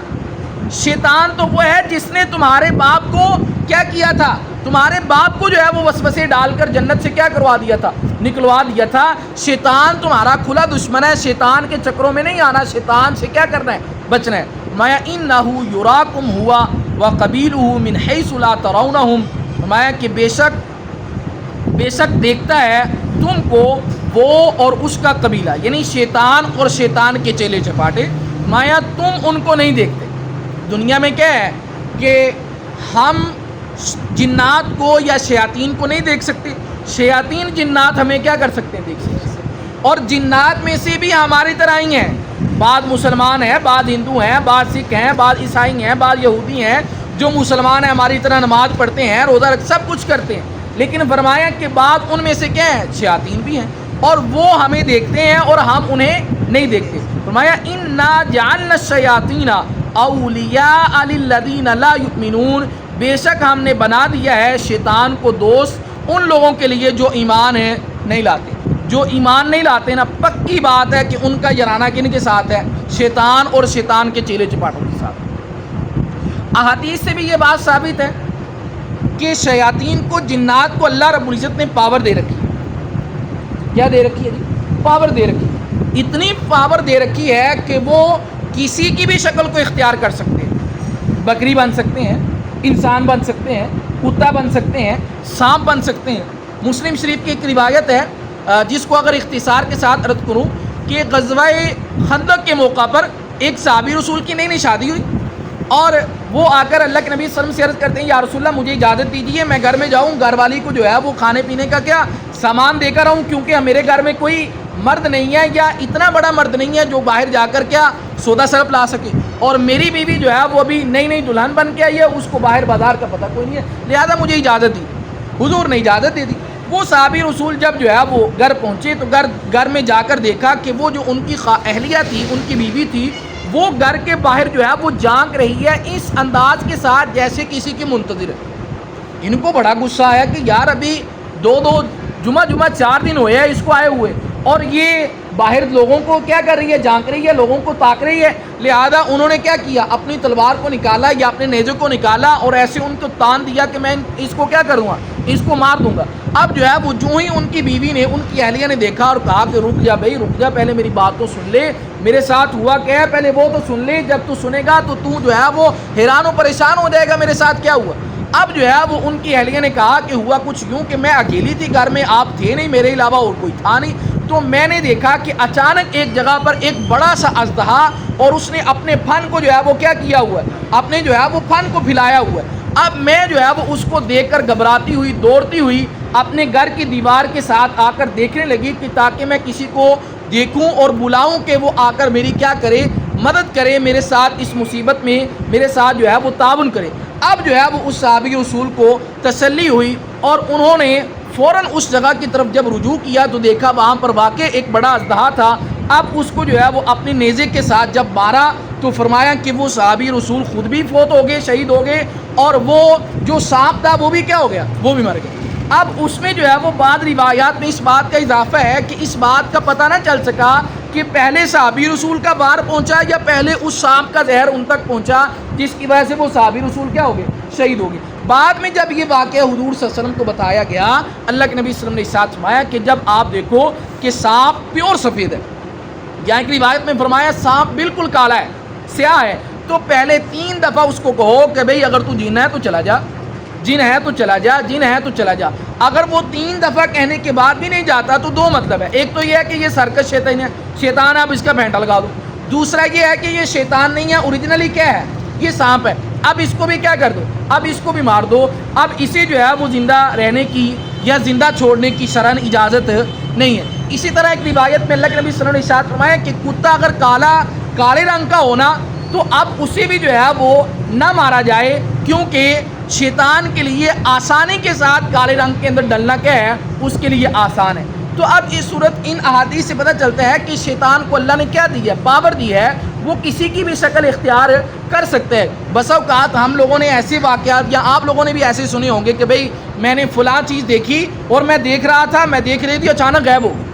شیطان تو وہ ہے جس نے تمہارے باپ کو کیا کیا تھا، تمہارے باپ کو جو ہے وہ وسوسے ڈال کر جنت سے کیا کروا دیا تھا، نکلوا دیا تھا۔ شیطان تمہارا کھلا دشمن ہے، شیطان کے چکروں میں نہیں آنا، شیطان سے کیا کرنا ہے، بچنا ہے۔ فرمایا انہ یراکم ہوا وقبیلہ من حیث لا ترونہم، فرمایا کہ بے شک دیکھتا ہے تم کو وہ اور اس کا قبیلہ، یعنی شیطان اور شیطان کے چیلے چپاٹے، فرمایا تم ان کو نہیں دیکھتے۔ دنیا میں کیا ہے کہ ہم جنات کو یا شیاطین کو نہیں دیکھ سکتے، شیاطین جنات ہمیں کیا کر سکتے ہیں، دیکھ سکتے ہیں۔ اور جنات میں سے بھی ہماری طرح ہی ہیں، بعض مسلمان ہیں، بعض ہندو ہیں، بعض سکھ ہیں، بعض عیسائی ہیں، بعض یہودی ہیں، جو مسلمان ہیں ہماری طرح نماز پڑھتے ہیں، روزہ رکھ سب کچھ کرتے ہیں، لیکن فرمایا کہ بعض ان میں سے کیا ہیں، شیاطین بھی ہیں، اور وہ ہمیں دیکھتے ہیں اور ہم انہیں نہیں دیکھتے۔ فرمایا انا جعلنا الشیاطین اولیاء للذین لا یؤمنون، بے شک ہم نے بنا دیا ہے شیطان کو دوست ان لوگوں کے لیے جو ایمان ہے نہیں لاتے، جو ایمان نہیں لاتے نا، پکی بات ہے کہ ان کا یارانہ کن کے ساتھ ہے، شیطان اور شیطان کے چیلے چپاٹوں کے ساتھ۔ احادیث سے بھی یہ بات ثابت ہے کہ شیاطین کو، جنات کو اللہ رب العزت نے پاور دے رکھی ہے۔ کیا دے رکھی ہے جی؟ پاور دے رکھی ہے۔ اتنی پاور دے رکھی ہے کہ وہ کسی کی بھی شکل کو اختیار کر سکتے ہیں، بکری بن سکتے ہیں، انسان بن سکتے ہیں، کتا بن سکتے ہیں، سانپ بن سکتے ہیں۔ مسلم شریف کی ایک روایت ہے جس کو اگر اختصار کے ساتھ عرض کروں کہ غزوہ خندق کے موقع پر ایک صحابی رسول کی نئی شادی ہوئی، اور وہ آ کر اللہ کے نبی صلی اللہ علیہ وسلم سے عرض کرتے ہیں یا رسول اللہ مجھے اجازت دیجیے میں گھر میں جاؤں، گھر والی کو جو ہے وہ کھانے پینے کا کیا سامان دے کر آؤں، کیونکہ میرے گھر میں کوئی مرد نہیں ہے یا اتنا بڑا مرد نہیں ہے جو باہر جا کر کیا سودا سرپ لا سکے، اور میری بیوی جو ہے وہ ابھی نئی دلہن بن کے آئی ہے، اس کو باہر بازار کا پتہ کوئی نہیں ہے، لہذا مجھے اجازت دی۔ حضور نے اجازت دے دی۔ وہ صحابی رسول جب جو ہے وہ گھر پہنچے تو گھر میں جا کر دیکھا کہ وہ جو ان کی اہلیہ تھی، ان کی بیوی تھی، وہ گھر کے باہر جو ہے وہ جانک رہی ہے اس انداز کے ساتھ جیسے کسی کی منتظر ہے۔ ان کو بڑا غصہ آیا کہ یار ابھی دو جمعہ 4 دن ہوئے ہیں اس کو آئے ہوئے، اور یہ باہر لوگوں کو کیا کر رہی ہے، جانک رہی ہے، لوگوں کو تاک رہی ہے۔ لہذا انہوں نے کیا کیا، اپنی تلوار کو نکالا یا اپنے نیزے کو نکالا اور ایسے ان کو تان دیا کہ میں اس کو کیا کروں گا، اس کو مار دوں گا۔ اب جو ہے وہ جو ہی ان کی بیوی نے، ان کی اہلیہ نے دیکھا اور کہا کہ رک جا بھائی، رک جا، پہلے میری بات تو سن لے، میرے ساتھ ہوا کیا ہے پہلے وہ تو سن لے، جب تو سنے گا تو جو ہے وہ حیران و پریشان ہو جائے گا میرے ساتھ کیا ہوا۔ اب جو ہے وہ ان کی اہلیہ نے کہا کہ ہوا کچھ یوں کہ میں اکیلی تھی گھر میں، آپ تھے نہیں، میرے علاوہ اور کوئی تھا نہیں، تو میں نے دیکھا کہ اچانک ایک جگہ پر ایک بڑا سا اژدہا، اور اس نے اپنے پھن کو جو ہے وہ کیا کیا ہوا ہے، اپنے جو ہے وہ پھن کو پھیلایا ہوا ہے۔ اب میں جو ہے وہ اس کو دیکھ کر گھبراتی ہوئی دوڑتی ہوئی اپنے گھر کی دیوار کے ساتھ آ کر دیکھنے لگی کہ تاکہ میں کسی کو دیکھوں اور بلاؤں کہ وہ آ کر میری کیا کرے، مدد کرے، میرے ساتھ اس مصیبت میں میرے ساتھ جو ہے وہ تعاون کرے۔ اب جو ہے وہ اس صحابی رسول کو تسلی ہوئی اور انہوں نے فوراً اس جگہ کی طرف جب رجوع کیا تو دیکھا وہاں پر واقع ایک بڑا اژدہا تھا۔ اب اس کو جو ہے وہ اپنے نیزے کے ساتھ جب مارا تو فرمایا کہ وہ صحابی رسول خود بھی فوت ہو گئے، شہید ہو گئے، اور وہ جو سانپ تھا وہ بھی کیا ہو گیا، وہ بھی مر گیا۔ اب اس میں جو ہے وہ بعض روایات میں اس بات کا اضافہ ہے کہ اس بات کا پتہ نہ چل سکا کہ پہلے صحابی رسول کا وار پہنچا یا پہلے اس سانپ کا زہر ان تک پہنچا، جس کی وجہ سے وہ صحابی رسول کیا ہو گئے، شہید ہو گئے۔ بعد میں جب یہ واقعہ حضور صلی اللہ علیہ وسلم کو بتایا گیا، اللہ کے نبی صلی اللہ علیہ وسلم نے ارشاد فرمایا کہ جب آپ دیکھو کہ سانپ پیور سفید ہے، یا ایک روایت میں فرمایا سانپ بالکل کالا ہے، سیاہ ہے، تو پہلے 3 دفعہ اس کو کہو کہ بھئی اگر تو جن ہے تو چلا جا، جن ہے تو چلا جا، جن ہے تو چلا جا۔ اگر وہ 3 دفعہ کہنے کے بعد بھی نہیں جاتا تو 2 مطلب ہے، ایک تو یہ ہے کہ یہ سرکش شیطان ہے، اب اس کا پھینٹا لگا دو۔ دوسرا یہ ہے کہ یہ شیطان نہیں ہے، اوریجنلی کیا ہے، یہ سانپ ہے، اب اس کو بھی کیا کر دو، اب اس کو بھی مار دو۔ اب اسے جو ہے وہ زندہ رہنے کی یا زندہ چھوڑنے کی شرعاً اجازت نہیں ہے۔ اسی طرح ایک روایت میں اللہ کے نبی صلی اللہ علیہ وسلم نے ارشاد فرمایا کہ کتا اگر کالے رنگ کا ہونا تو اب اسے بھی جو ہے وہ نہ مارا جائے، کیونکہ شیطان کے لیے آسانی کے ساتھ کالے رنگ کے اندر ڈلنا کیا ہے، اس کے لیے آسان ہے۔ تو اب یہ صورت ان احادیث سے پتہ چلتا ہے کہ شیطان کو اللہ نے کیا دی ہے، پاور دی ہے، وہ کسی کی بھی شکل اختیار کر سکتے ہیں۔ بس اوقات ہم لوگوں نے ایسے واقعات یا آپ لوگوں نے بھی ایسے سنے ہوں گے کہ بھئی میں نے فلاں چیز دیکھی اور میں دیکھ رہا تھا، میں دیکھ رہی تھی، اچانک غائب ہو گئی،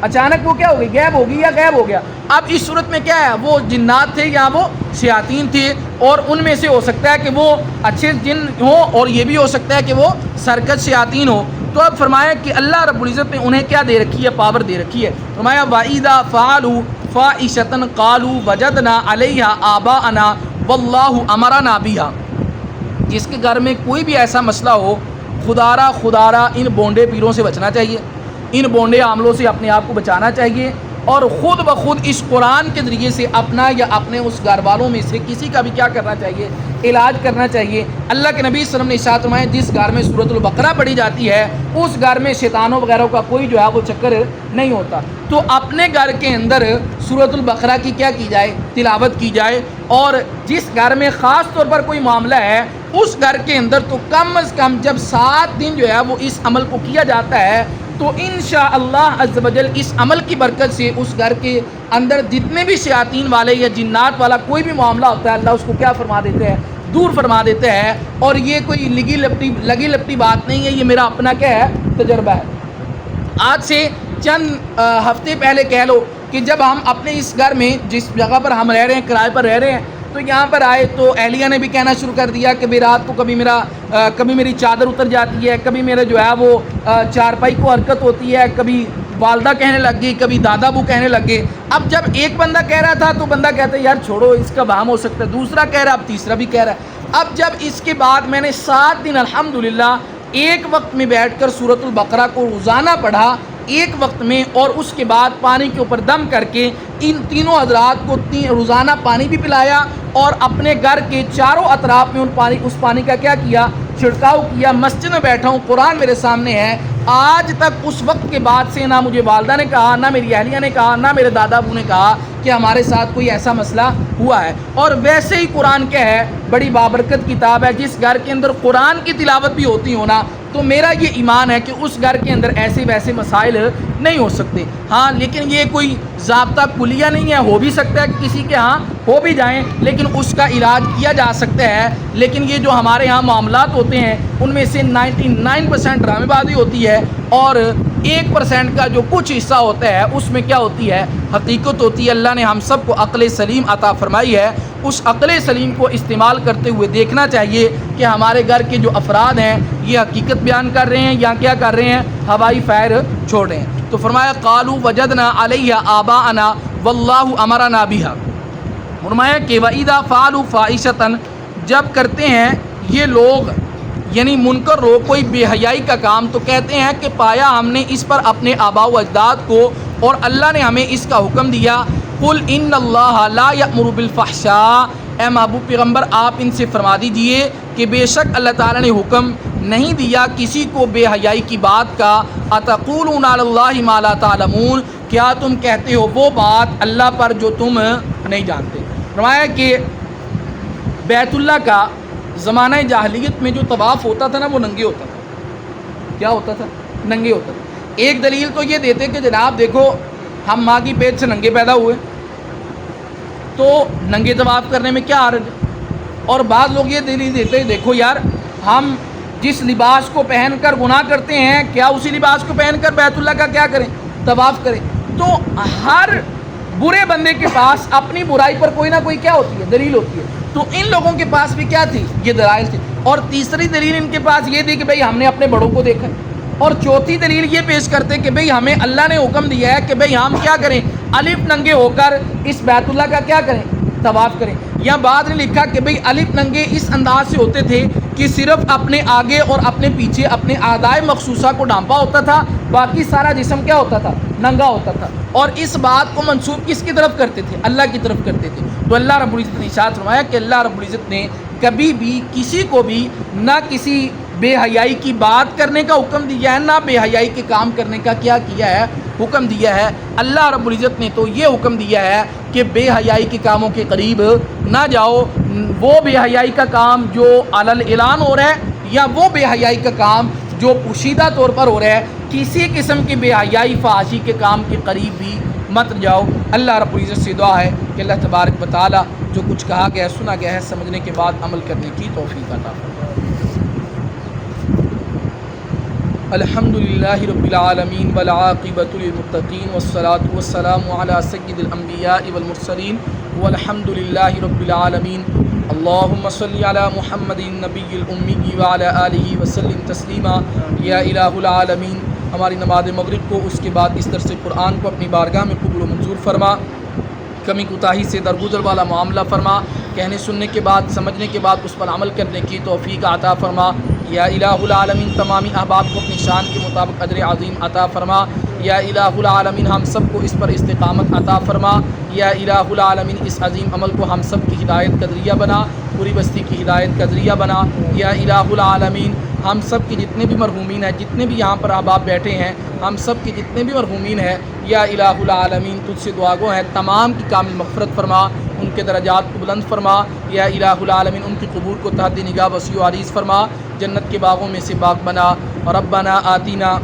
اچانک وہ کیا ہو گئی، غائب ہو گئی یا غائب ہو گیا۔ اب اس صورت میں کیا ہے، وہ جنات تھے یا وہ شیاطین تھے، اور ان میں سے ہو سکتا ہے کہ وہ اچھے جن ہوں اور یہ بھی ہو سکتا ہے کہ وہ سرکش شیاطین ہوں۔ تو اب فرمایا کہ اللہ رب العزت نے انہیں کیا دے رکھی ہے، پاور دے رکھی ہے۔ فرمایا وَإِذَا فَعَلُوا فَاحِشَةً قَالُوا وَجَدْنَا عَلَيْهَا آبَاءَنَا وَاللَّهُ أَمَرَنَا بِهَا۔ جس کے گھر میں کوئی بھی ایسا مسئلہ ہو، خدارہ ان بونڈے پیروں سے بچنا چاہیے، ان بونڈے عاملوں سے اپنے آپ کو بچانا چاہیے، اور خود بخود اس قرآن کے ذریعے سے اپنا یا اپنے اس گھر والوں میں سے کسی کا بھی کیا کرنا چاہیے، علاج کرنا چاہیے۔ اللہ کے نبی صلی اللہ علیہ وسلم نے ارشاد فرمایا جس گھر میں سورۃ البقرہ پڑھی جاتی ہے اس گھر میں شیطانوں وغیرہ کا کوئی جو ہے وہ چکر نہیں ہوتا۔ تو اپنے گھر کے اندر سورۃ البقرہ کی کیا کی جائے، تلاوت کی جائے، اور جس گھر میں خاص طور پر کوئی معاملہ ہے اس گھر کے اندر تو کم از کم جب 7 دن جو ہے وہ اس عمل کو کیا جاتا ہے تو انشاءاللہ عز و جل اس عمل کی برکت سے اس گھر کے اندر جتنے بھی شیاطین والے یا جنات والا کوئی بھی معاملہ ہوتا ہے اللہ اس کو کیا فرما دیتے ہیں، دور فرما دیتے ہیں۔ اور یہ کوئی لگی لپٹی بات نہیں ہے، یہ میرا اپنا کیا ہے، تجربہ ہے۔ آج سے چند ہفتے پہلے کہہ لو کہ جب ہم اپنے اس گھر میں جس جگہ پر ہم رہ رہے ہیں، کرائے پر رہ رہے ہیں، تو یہاں پر آئے تو اہلیہ نے بھی کہنا شروع کر دیا کہ بھئی رات کو کبھی میری چادر اتر جاتی ہے، کبھی میرے جو ہے وہ چارپائی کو حرکت ہوتی ہے، کبھی والدہ کہنے لگ گئی، کبھی دادا ابو کہنے لگ گئے۔ اب جب ایک بندہ کہہ رہا تھا تو بندہ کہتا ہے یار چھوڑو اس کا وہم ہو سکتا ہے، دوسرا کہہ رہا، اب تیسرا بھی کہہ رہا ہے۔ اب جب اس کے بعد میں نے 7 دن الحمدللہ ایک وقت میں بیٹھ کر سورۃ البقرہ کو روزانہ پڑھا، ایک وقت میں، اور اس کے بعد پانی کے اوپر دم کر کے ان تینوں حضرات کو روزانہ پانی بھی پلایا، اور اپنے گھر کے چاروں اطراف میں اس پانی کا کیا کیا، چھڑکاؤ کیا۔ مسجد میں بیٹھا ہوں، قرآن میرے سامنے ہے، آج تک اس وقت کے بعد سے نہ مجھے والدہ نے کہا، نہ میری اہلیہ نے کہا، نہ میرے دادا ابو نے کہا کہ ہمارے ساتھ کوئی ایسا مسئلہ ہوا ہے۔ اور ویسے ہی قرآن کیا ہے، بڑی بابرکت کتاب ہے، جس گھر کے اندر قرآن کی تلاوت بھی ہوتی ہونا، تو میرا یہ ایمان ہے کہ اس گھر کے اندر ایسے ویسے مسائل نہیں ہو سکتے۔ ہاں لیکن یہ کوئی ضابطہ کلیہ نہیں ہے، ہو بھی سکتا ہے کہ کسی کے ہاں ہو بھی جائیں، لیکن اس کا علاج کیا جا سکتا ہے۔ لیکن یہ جو ہمارے ہاں معاملات ہوتے ہیں ان میں سے 99% ڈرامے بازی ہوتی ہے، اور 1% کا جو کچھ حصہ ہوتا ہے اس میں کیا ہوتی ہے، حقیقت ہوتی ہے۔ اللہ نے ہم سب کو عقل سلیم عطا فرمائی ہے، اس عقل سلیم کو استعمال کرتے ہوئے دیکھنا چاہیے کہ ہمارے گھر کے جو افراد ہیں یہ حقیقت بیان کر رہے ہیں یا کیا کر رہے ہیں، ہوائی فائر چھوڑ رہے ہیں۔ تو فرمایا قالوا وجدنا علیہا آباءنا واللہ امرنا بہا۔ فرمایا کہ وَإِذَا فَعَلُوا فَاحِشَةً جب کرتے ہیں یہ لوگ یعنی منکر لوگ کوئی بے حیائی کا کام، تو کہتے ہیں کہ پایا ہم نے اس پر اپنے آباء و اجداد کو اور اللہ نے ہمیں اس کا حکم دیا۔ قُلْ إِنَّ اللَّهَ لَا يَأْمُرُ بِالْفَحْشَاءِ اے محبوب پیغمبر آپ ان سے فرما دیجئے کہ بے شک اللہ تعالیٰ نے حکم نہیں دیا کسی کو بے حیائی کی بات کا، اتقولون علی اللہ ما لا تعلمون، کیا تم کہتے ہو وہ بات اللہ پر جو تم نہیں جانتے۔ فرمایا کہ بیت اللہ کا زمانہ جاہلیت میں جو طواف ہوتا تھا نا وہ ننگے ہوتا تھا۔ کیا ہوتا تھا؟ ننگے ہوتا تھا۔ ایک دلیل تو یہ دیتے کہ جناب دیکھو ہم ماں کی پیٹ سے ننگے پیدا ہوئے تو ننگے طواف کرنے میں کیا حرج ہے، اور بعض لوگ یہ دلیل دیتے ہیں دیکھو یار ہم جس لباس کو پہن کر گناہ کرتے ہیں کیا اسی لباس کو پہن کر بیت اللہ کا کیا کریں، طواف کریں۔ تو ہر برے بندے کے پاس اپنی برائی پر کوئی نہ کوئی کیا ہوتی ہے، دلیل ہوتی ہے۔ تو ان لوگوں کے پاس بھی کیا تھی، یہ دلائل تھی۔ اور تیسری دلیل ان کے پاس یہ تھی کہ بھئی ہم نے اپنے بڑوں کو دیکھا، اور چوتھی دلیل یہ پیش کرتے کہ بھئی ہمیں اللہ نے حکم دیا ہے کہ بھئی ہم کیا کریں، الف ننگے ہو کر اس بیت اللہ کا کیا کریں، طواف کریں۔ یا بعد نے لکھا کہ بھئی الف ننگے اس انداز سے ہوتے تھے کہ صرف اپنے آگے اور اپنے پیچھے اپنے اعضائے مخصوصہ کو ڈھانپا ہوتا تھا، باقی سارا جسم کیا ہوتا تھا، ننگا ہوتا تھا۔ اور اس بات کو منسوب کس کی طرف کرتے تھے، اللہ کی طرف کرتے تھے۔ تو اللہ رب العزت نے ارشاد فرمایا کہ اللہ رب العزت نے کبھی بھی کسی کو بھی نہ کسی بے حیائی کی بات کرنے کا حکم دیا ہے، نہ بے حیائی کے کام کرنے کا کیا کیا ہے، حکم دیا ہے۔ اللہ رب العزت نے تو یہ حکم دیا ہے کہ بے حیائی کے کاموں کے قریب نہ جاؤ، وہ بے حیائی کا کام جو علل اعلان ہو رہا ہے یا وہ بے حیائی کا کام جو پوشیدہ طور پر ہو رہا ہے، کسی قسم کی بے حیائی فحاشی کے کام کے قریب بھی مت جاؤ۔ اللہ رب العزت سے دعا ہے کہ اللہ تبارک و تعالی جو کچھ کہا گیا ہے، سنا گیا ہے، سمجھنے کے بعد عمل کرنے کی توفیق عطا فرمائے۔ الحمدللہ رب العالمین والعاقبۃ للمتقین والصلاة والسلام علی سید الانبیاء والمرسلین والحمدللہ رب العالمین۔ اللہم صلی علی محمد النبی الامی وعلی آلہ وسلم تسلیما۔ یا الہ العالمین ہماری نماز مغرب کو، اس کے بعد اس درس قرآن کو اپنی بارگاہ میں قبول و منظور فرما، کمی کوتاہی سے درگزر والا معاملہ فرما، کہنے سننے کے بعد سمجھنے کے بعد اس پر عمل کرنے کی توفیق عطا فرما۔ یا الہ العالمین تمامی احباب کو اپنی شان کے مطابق اجر عظیم عطا فرما۔ یا الہ العالمین ہم سب کو اس پر استقامت عطا فرما۔ یا الہ العالمین اس عظیم عمل کو ہم سب کی ہدایت کا ذریعہ بنا، پوری بستی کی ہدایت کا ذریعہ بنا۔ یا الہ العالمین ہم سب کے جتنے بھی مرحومین ہیں، جتنے بھی یہاں پر احباب بیٹھے ہیں، ہم سب کے جتنے بھی مرحومین ہیں، یا الہ العالمین تجھ سے دعا گو ہیں تمام کی کامل مغفرت فرما، ان کے درجات کو بلند فرما۔ یا الہ العالمین ان کی قبور کو تحت نگاہ وسیع و عریض فرما، جنت کے باغوں میں سے باغ بنا۔ ربنا آتینا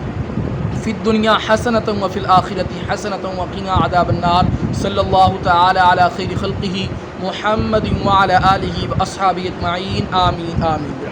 فی الدنیا حسنۃ وفی الآخرۃ حسنۃ وقنا عذاب النار۔ صلی اللہ تعالی علی خیر خلقہ محمد وعلی آلہ واصحابہ اجمعین، آمین آمین۔